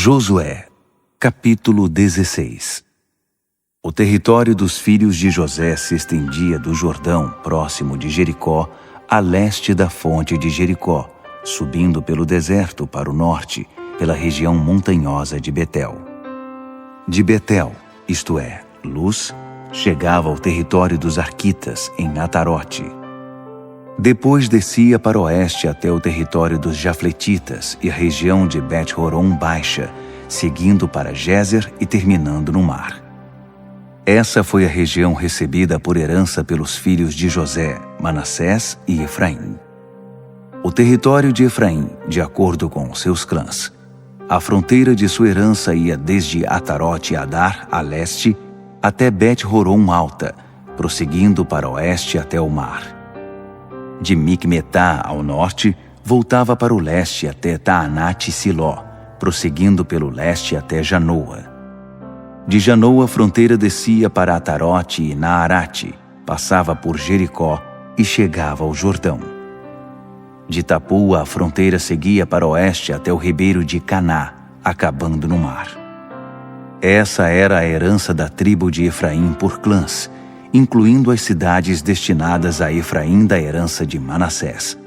Josué, capítulo 16. O território dos filhos de José se estendia do Jordão, próximo de Jericó, a leste da fonte de Jericó, subindo pelo deserto para o norte, pela região montanhosa de Betel. De Betel, isto é, Luz, chegava ao território dos Arquitas, em Atarote. Depois descia para o oeste até o território dos Jafletitas e a região de Bet-Horon Baixa, seguindo para Gézer e terminando no mar. Essa foi a região recebida por herança pelos filhos de José, Manassés e Efraim. O território de Efraim, de acordo com os seus clãs. A fronteira de sua herança ia desde Atarote Adar, a leste, até Bet-Horon Alta, prosseguindo para o oeste até o mar. De Micmetá ao norte, voltava para o leste até Taanate Siló, prosseguindo pelo leste até Janoa. De Janoa, a fronteira descia para Atarote e Naarate, passava por Jericó e chegava ao Jordão. De Tapua, a fronteira seguia para o oeste até o ribeiro de Caná, acabando no mar. Essa era a herança da tribo de Efraim por clãs, incluindo as cidades destinadas a Efraim da herança de Manassés,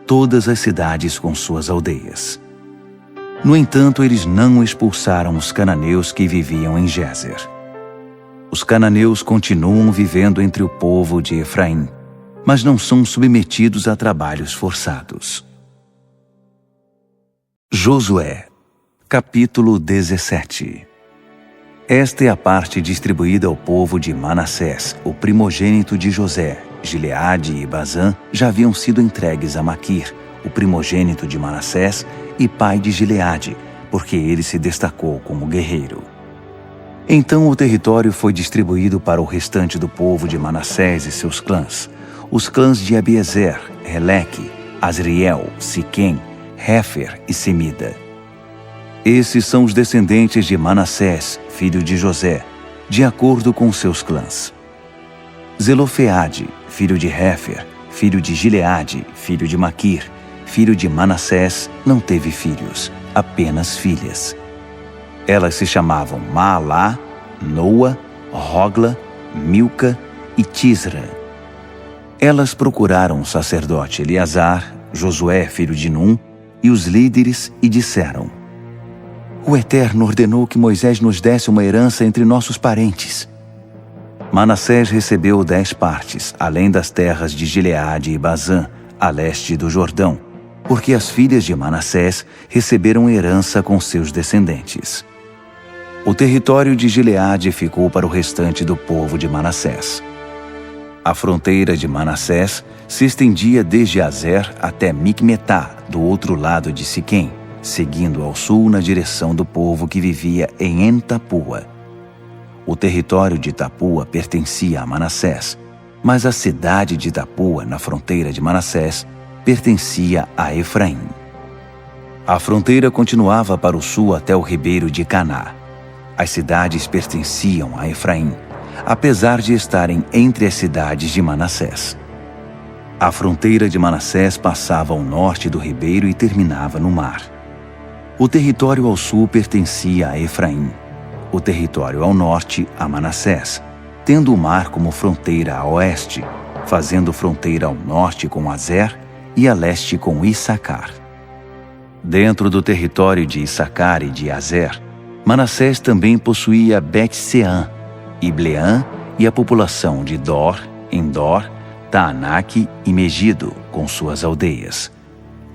todas as cidades com suas aldeias. No entanto, eles não expulsaram os cananeus que viviam em Gézer. Os cananeus continuam vivendo entre o povo de Efraim, mas não são submetidos a trabalhos forçados. Josué, capítulo 17. Esta é a parte distribuída ao povo de Manassés, o primogênito de José. Gileade e Bazã já haviam sido entregues a Maquir, o primogênito de Manassés e pai de Gileade, porque ele se destacou como guerreiro. Então o território foi distribuído para o restante do povo de Manassés e seus clãs, os clãs de Abiezer, Heleque, Asriel, Siquém, Hefer e Semida. Esses são os descendentes de Manassés, filho de José, de acordo com seus clãs. Zelofeade, filho de Hefer, filho de Gileade, filho de Maquir, filho de Manassés, não teve filhos, apenas filhas. Elas se chamavam Maalá, Noa, Rogla, Milca e Tisra. Elas procuraram o sacerdote Eleazar, Josué, filho de Num, e os líderes e disseram: O Eterno ordenou que Moisés nos desse uma herança entre nossos parentes. Manassés recebeu 10 partes, além das terras de Gileade e Bazã, a leste do Jordão, porque as filhas de Manassés receberam herança com seus descendentes. O território de Gileade ficou para o restante do povo de Manassés. A fronteira de Manassés se estendia desde Azer até Micmetá, do outro lado de Siquém, seguindo ao sul na direção do povo que vivia em En-Tapua. O território de Tapua pertencia a Manassés, mas a cidade de Tapua, na fronteira de Manassés, pertencia a Efraim. A fronteira continuava para o sul até o ribeiro de Caná. As cidades pertenciam a Efraim, apesar de estarem entre as cidades de Manassés. A fronteira de Manassés passava ao norte do ribeiro e terminava no mar. O território ao sul pertencia a Efraim, o território ao norte a Manassés, tendo o mar como fronteira a oeste, fazendo fronteira ao norte com Azer e a leste com Issacar. Dentro do território de Issacar e de Azer, Manassés também possuía Bet-Seã, Ibleã e a população de Dor, Endor, Taanaque e Megido, com suas aldeias.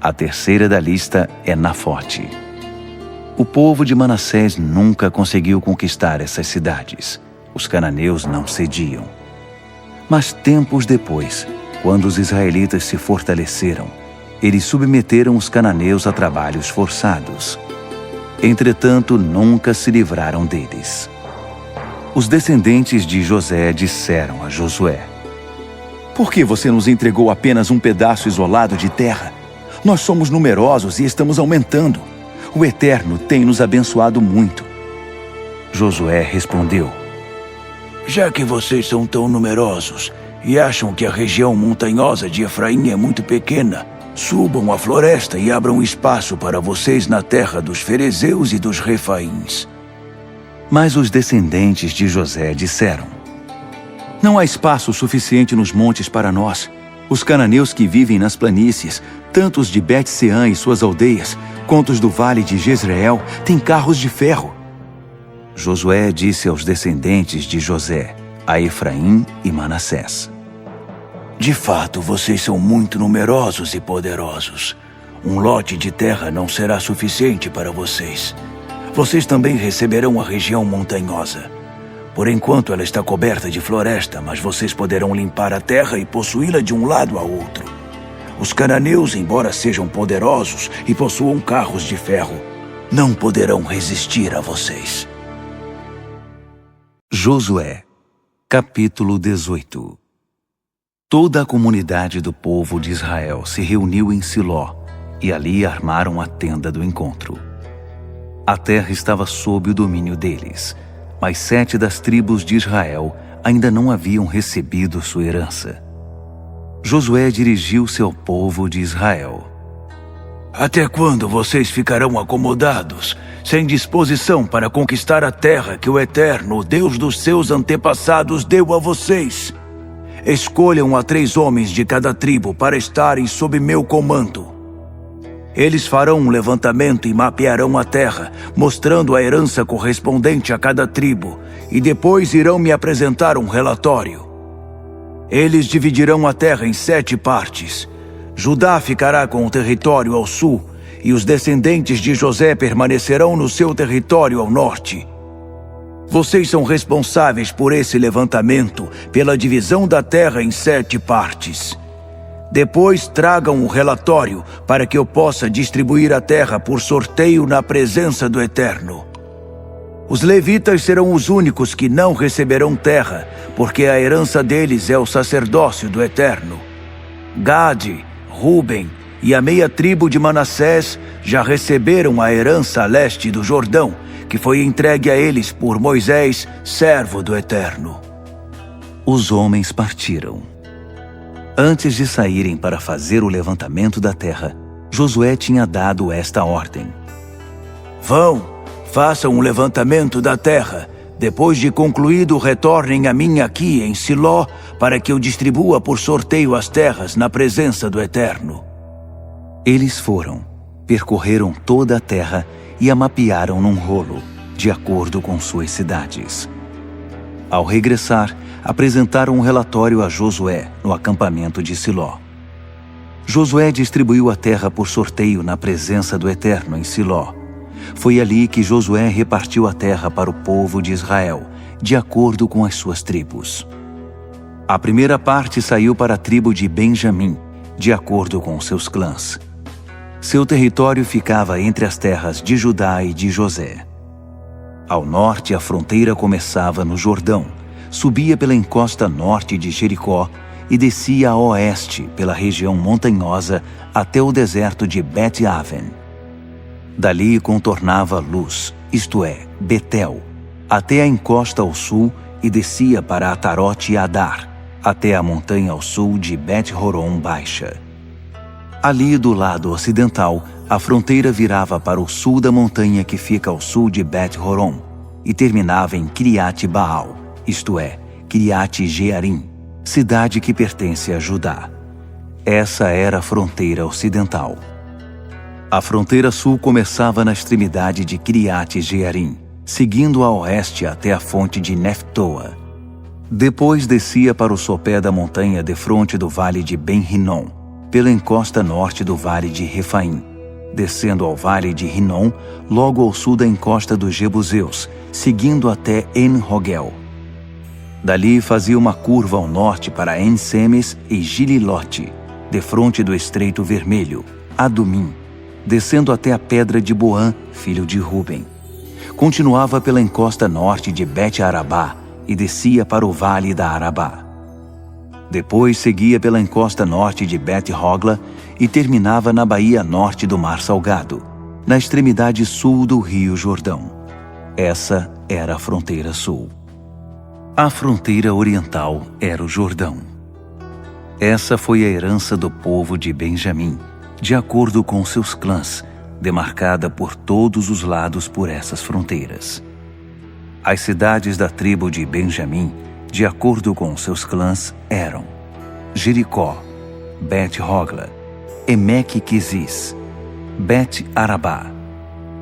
A terceira da lista é Nafote. O povo de Manassés nunca conseguiu conquistar essas cidades. Os cananeus não cediam. Mas tempos depois, quando os israelitas se fortaleceram, eles submeteram os cananeus a trabalhos forçados. Entretanto, nunca se livraram deles. Os descendentes de José disseram a Josué: Por que você nos entregou apenas um pedaço isolado de terra? Nós somos numerosos e estamos aumentando. O Eterno tem nos abençoado muito. Josué respondeu: Já que vocês são tão numerosos e acham que a região montanhosa de Efraim é muito pequena, subam à floresta e abram espaço para vocês na terra dos ferezeus e dos refaíns. Mas os descendentes de José disseram: Não há espaço suficiente nos montes para nós. Os cananeus que vivem nas planícies, tanto os de Bet-Seã e suas aldeias, quanto os do vale de Jezreel, têm carros de ferro. Josué disse aos descendentes de José, a Efraim e Manassés: De fato, vocês são muito numerosos e poderosos. Um lote de terra não será suficiente para vocês. Vocês também receberão a região montanhosa. Por enquanto ela está coberta de floresta, mas vocês poderão limpar a terra e possuí-la de um lado a outro. Os cananeus, embora sejam poderosos e possuam carros de ferro, não poderão resistir a vocês. Josué, capítulo 18. Toda a comunidade do povo de Israel se reuniu em Siló, e ali armaram a tenda do encontro. A terra estava sob o domínio deles, mas 7 das tribos de Israel ainda não haviam recebido sua herança. Josué dirigiu-se ao povo de Israel: Até quando vocês ficarão acomodados, sem disposição para conquistar a terra que o Eterno, Deus dos seus antepassados, deu a vocês? Escolham a 3 homens de cada tribo para estarem sob meu comando. Eles farão um levantamento e mapearão a terra, mostrando a herança correspondente a cada tribo, e depois irão me apresentar um relatório. Eles dividirão a terra em 7 partes. Judá ficará com o território ao sul, e os descendentes de José permanecerão no seu território ao norte. Vocês são responsáveis por esse levantamento, pela divisão da terra em 7 partes. Depois tragam o relatório para que eu possa distribuir a terra por sorteio na presença do Eterno. Os levitas serão os únicos que não receberão terra, porque a herança deles é o sacerdócio do Eterno. Gade, Ruben e a meia tribo de Manassés já receberam a herança a leste do Jordão, que foi entregue a eles por Moisés, servo do Eterno. Os homens partiram. Antes de saírem para fazer o levantamento da terra, Josué tinha dado esta ordem: Vão, façam um levantamento da terra. Depois de concluído, retornem a mim aqui em Siló, para que eu distribua por sorteio as terras na presença do Eterno. Eles foram, percorreram toda a terra e a mapearam num rolo, de acordo com suas cidades. Ao regressar, apresentaram um relatório a Josué no acampamento de Siló. Josué distribuiu a terra por sorteio na presença do Eterno em Siló. Foi ali que Josué repartiu a terra para o povo de Israel, de acordo com as suas tribos. A primeira parte saiu para a tribo de Benjamim, de acordo com seus clãs. Seu território ficava entre as terras de Judá e de José. Ao norte, a fronteira começava no Jordão, subia pela encosta norte de Jericó e descia a oeste pela região montanhosa até o deserto de Bet-Aven. Dali contornava Luz, isto é, Betel, até a encosta ao sul e descia para Atarote e Adar, até a montanha ao sul de Bet-Horon Baixa. Ali do lado ocidental, a fronteira virava para o sul da montanha que fica ao sul de Bet-Horon e terminava em Criate Baal, isto é, Criate Jearim, cidade que pertence a Judá. Essa era a fronteira ocidental. A fronteira sul começava na extremidade de Criate Jearim, seguindo a oeste até a fonte de Neftoa. Depois descia para o sopé da montanha defronte do vale de Ben-Rinom, pela encosta norte do vale de Refaim, descendo ao vale de Rinom, logo ao sul da encosta dos Jebuseus, seguindo até En-Rogel. Dali fazia uma curva ao norte para En-Semes e Gililote, defronte do Estreito Vermelho, Adumim, descendo até a pedra de Boã, filho de Ruben. Continuava pela encosta norte de Bet-Arabá e descia para o vale da Arabá. Depois seguia pela encosta norte de Bet-Hogla e terminava na baía norte do Mar Salgado, na extremidade sul do rio Jordão. Essa era a fronteira sul. A fronteira oriental era o Jordão. Essa foi a herança do povo de Benjamim, de acordo com seus clãs, demarcada por todos os lados por essas fronteiras. As cidades da tribo de Benjamim, de acordo com seus clãs, eram Jericó, Bet-Hogla, Emeque-Quezis, Bet-Arabá,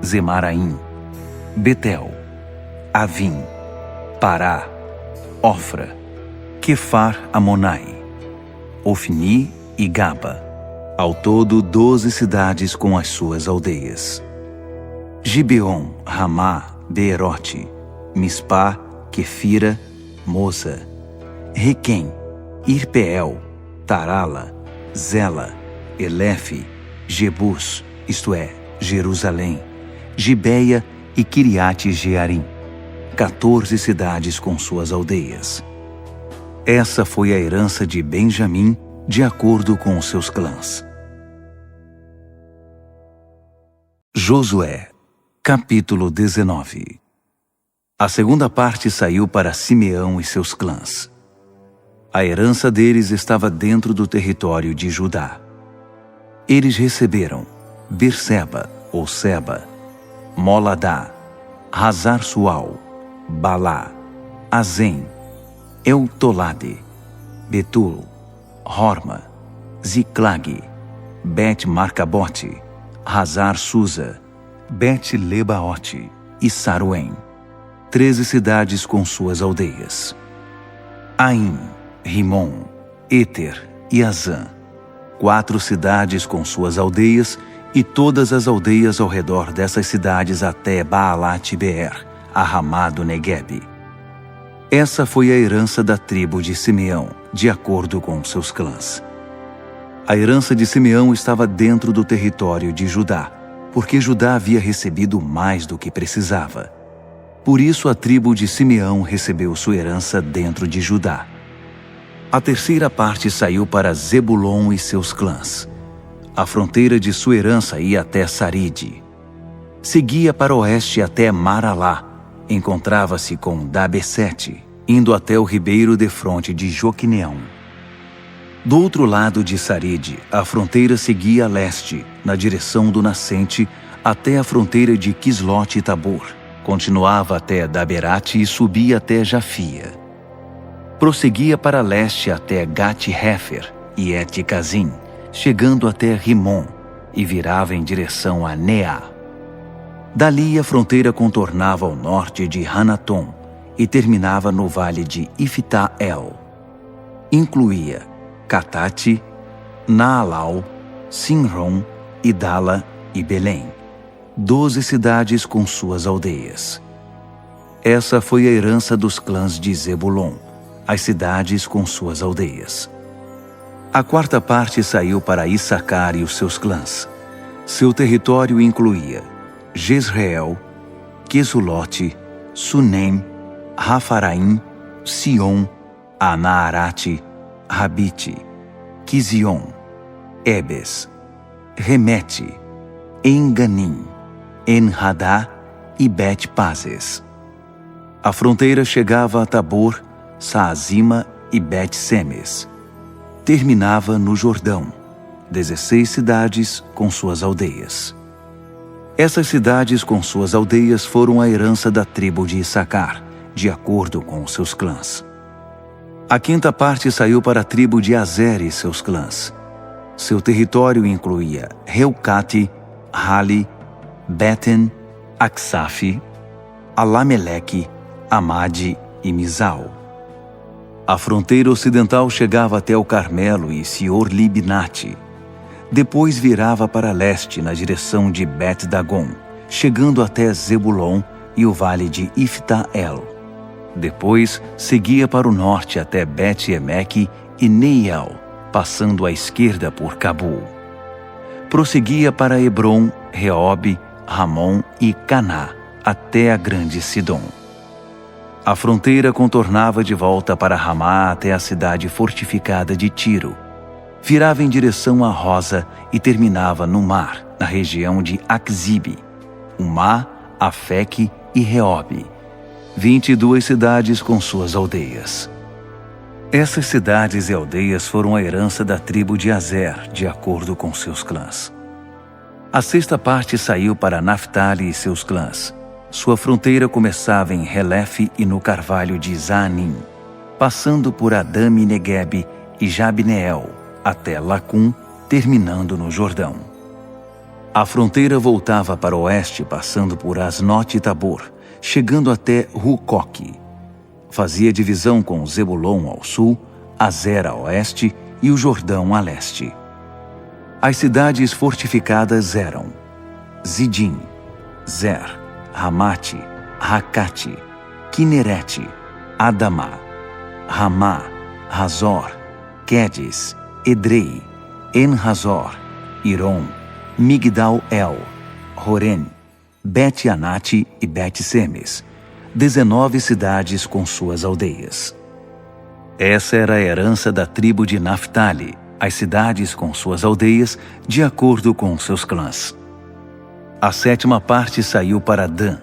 Zemaraim, Betel, Avim, Pará, Ofra, Quefar-Amonai, Ofni e Gaba. Ao todo, 12 cidades com as suas aldeias. Gibeon, Ramá, Beerote, Mispá, Quefira, Moza, Requém, Irpeel, Tarala, Zela, Elefe, Jebus, isto é, Jerusalém, Gibeia e Quiriate-Jearim, 14 cidades com suas aldeias. Essa foi a herança de Benjamim, de acordo com os seus clãs. Josué, capítulo 19. A segunda parte saiu para Simeão e seus clãs. A herança deles estava dentro do território de Judá. Eles receberam Berseba, ou Seba, Moladá, Hazar-Sual, Balá, Azem, Eutolade, Betul, Horma, Ziclag, Bet-Marcabote, Hazar-Susa, Bet-Lebaote e Saruém, 13 cidades com suas aldeias. Aim, Rimon, Éter e Azã, 4 cidades com suas aldeias e todas as aldeias ao redor dessas cidades até Baalat-Beer, a Ramá do Neguebe. Essa foi a herança da tribo de Simeão, de acordo com seus clãs. A herança de Simeão estava dentro do território de Judá, porque Judá havia recebido mais do que precisava. Por isso a tribo de Simeão recebeu sua herança dentro de Judá. A terceira parte saiu para Zebulon e seus clãs. A fronteira de sua herança ia até Saride. Seguia para o oeste até Maralá. Encontrava-se com Dabesete, indo até o ribeiro defronte de Joquineão. Do outro lado de Saride, a fronteira seguia a leste, na direção do nascente, até a fronteira de Quislote-Tabor. Continuava até Daberate e subia até Jafia. Prosseguia para leste até Gat-Hefer e Et-Cazim, chegando até Rimon, e virava em direção a Neá. Dali a fronteira contornava ao norte de Hanatom e terminava no vale de Ifta-El. Incluía Catate, Naalau, Sinron, Idala e Belém, 12 cidades com suas aldeias. Essa foi a herança dos clãs de Zebulon, as cidades com suas aldeias. A quarta parte saiu para Issacar e os seus clãs. Seu território incluía Jezreel, Quesulote, Sunem, Rafaraim, Sion, Anaarate, Rabite, Quizion, Ebes, Remete, Enganim, Enhadá e Bet-Pazes. A fronteira chegava a Tabor, Saazima e Bet-Semes. Terminava no Jordão, 16 cidades com suas aldeias. Essas cidades com suas aldeias foram a herança da tribo de Issacar, de acordo com os seus clãs. A quinta parte saiu para a tribo de Azer e seus clãs. Seu território incluía Reucate, Hali, Beten, Aksaf, Alameleque, Amade e Mizal. A fronteira ocidental chegava até o Carmelo e Sior-Libnate. Depois virava para leste na direção de Bet-Dagon, chegando até Zebulon e o vale de Ifta-El. Depois seguia para o norte até Bet-Emeque e Neiel, passando à esquerda por Cabul. Prosseguia para Hebron, Reobe, Ramon e Caná, até a grande Sidom. A fronteira contornava de volta para Ramá até a cidade fortificada de Tiro. Virava em direção a Rosa e terminava no mar, na região de Axibe, Umá, Afeque e Reobe, 22 cidades com suas aldeias. Essas cidades e aldeias foram a herança da tribo de Azer, de acordo com seus clãs. A sexta parte saiu para Naftali e seus clãs. Sua fronteira começava em Helef e no carvalho de Zaanim, passando por Adame Negueb e Jabneel, até Lacum, terminando no Jordão. A fronteira voltava para o oeste, passando por Asnot e Tabor, chegando até Hucoque. Fazia divisão com Zebulon ao sul, Azer a oeste e o Jordão a leste. As cidades fortificadas eram Zidim, Zer, Ramate, Racate, Quinerete, Adamá, Ramá, Razor, Quedes, Edrei, En-Hazor, Irom, Migdal-El, Horem, Bet-Anate e Bet-Semes, 19 cidades com suas aldeias. Essa era a herança da tribo de Naftali, as cidades com suas aldeias, de acordo com seus clãs. A sétima parte saiu para Dan.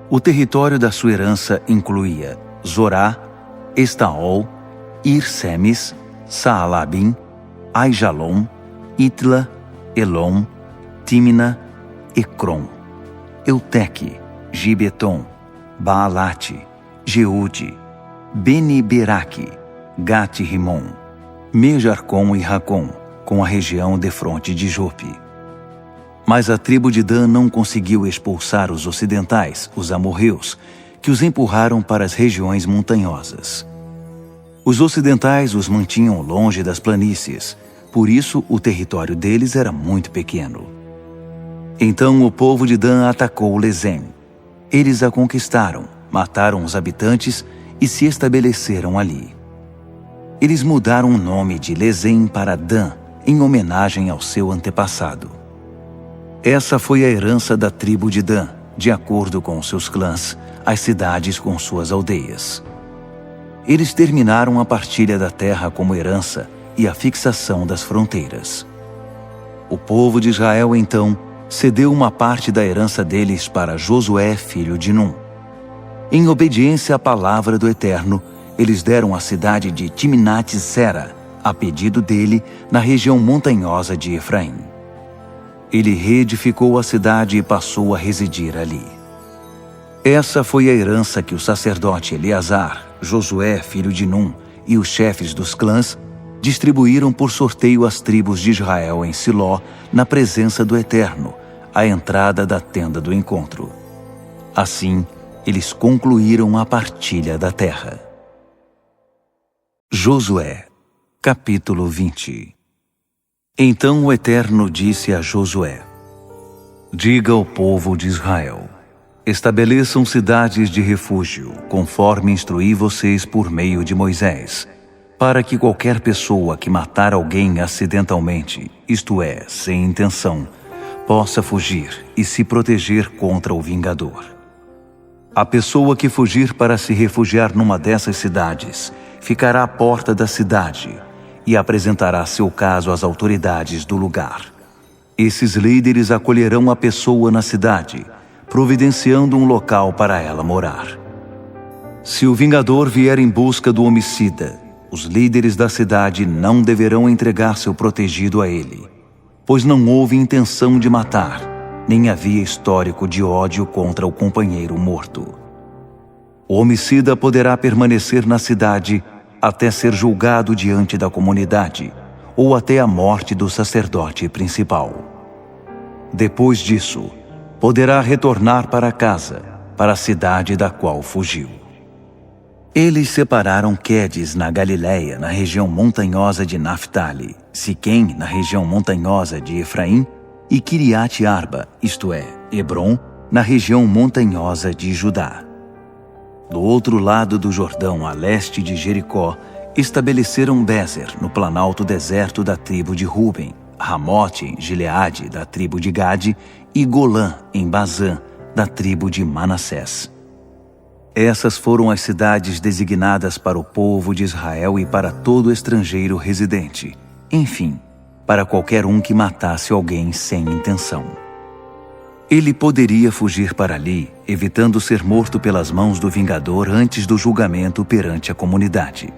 O território da sua herança incluía Zorá, Estaol, Ir-Semes, Saalabim, Aijalon, Itla, Elom, Tímina, Ecrom, Euteque, Gibeton, Baalate, Jeude, Beni-Beraque, Gate-Rimon, Mejarcom e Racom, com a região defronte de Jope. Mas a tribo de Dan não conseguiu expulsar os ocidentais, os amorreus, que os empurraram para as regiões montanhosas. Os ocidentais os mantinham longe das planícies, por isso o território deles era muito pequeno. Então o povo de Dan atacou Lezem. Eles a conquistaram, mataram os habitantes e se estabeleceram ali. Eles mudaram o nome de Lezem para Dan, em homenagem ao seu antepassado. Essa foi a herança da tribo de Dan, de acordo com seus clãs, as cidades com suas aldeias. Eles terminaram a partilha da terra como herança e a fixação das fronteiras. O povo de Israel, então, cedeu uma parte da herança deles para Josué, filho de Num. Em obediência à palavra do Eterno, eles deram a cidade de Timnat-Sera, a pedido dele, na região montanhosa de Efraim. Ele reedificou a cidade e passou a residir ali. Essa foi a herança que o sacerdote Eleazar, Josué, filho de Num, e os chefes dos clãs distribuíram por sorteio às tribos de Israel em Siló, na presença do Eterno, à entrada da tenda do encontro. Assim, eles concluíram a partilha da terra. Josué, capítulo 20. Então o Eterno disse a Josué: diga ao povo de Israel: estabeleçam cidades de refúgio, conforme instruí vocês por meio de Moisés, para que qualquer pessoa que matar alguém acidentalmente, isto é, sem intenção, possa fugir e se proteger contra o vingador. A pessoa que fugir para se refugiar numa dessas cidades ficará à porta da cidade e apresentará seu caso às autoridades do lugar. Esses líderes acolherão a pessoa na cidade, providenciando um local para ela morar. Se o vingador vier em busca do homicida, os líderes da cidade não deverão entregar seu protegido a ele, pois não houve intenção de matar, nem havia histórico de ódio contra o companheiro morto. O homicida poderá permanecer na cidade até ser julgado diante da comunidade, ou até a morte do sacerdote principal. Depois disso, poderá retornar para casa, para a cidade da qual fugiu. Eles separaram Quedes na Galiléia, na região montanhosa de Naftali, Siquém, na região montanhosa de Efraim, e Quiriate-Arba, isto é, Hebrom, na região montanhosa de Judá. Do outro lado do Jordão, a leste de Jericó, estabeleceram Bézer, no planalto deserto da tribo de Ruben, Ramote, em Gileade, da tribo de Gade, e Golã, em Bazã, da tribo de Manassés. Essas foram as cidades designadas para o povo de Israel e para todo estrangeiro residente, enfim, para qualquer um que matasse alguém sem intenção. Ele poderia fugir para ali, evitando ser morto pelas mãos do vingador antes do julgamento perante a comunidade.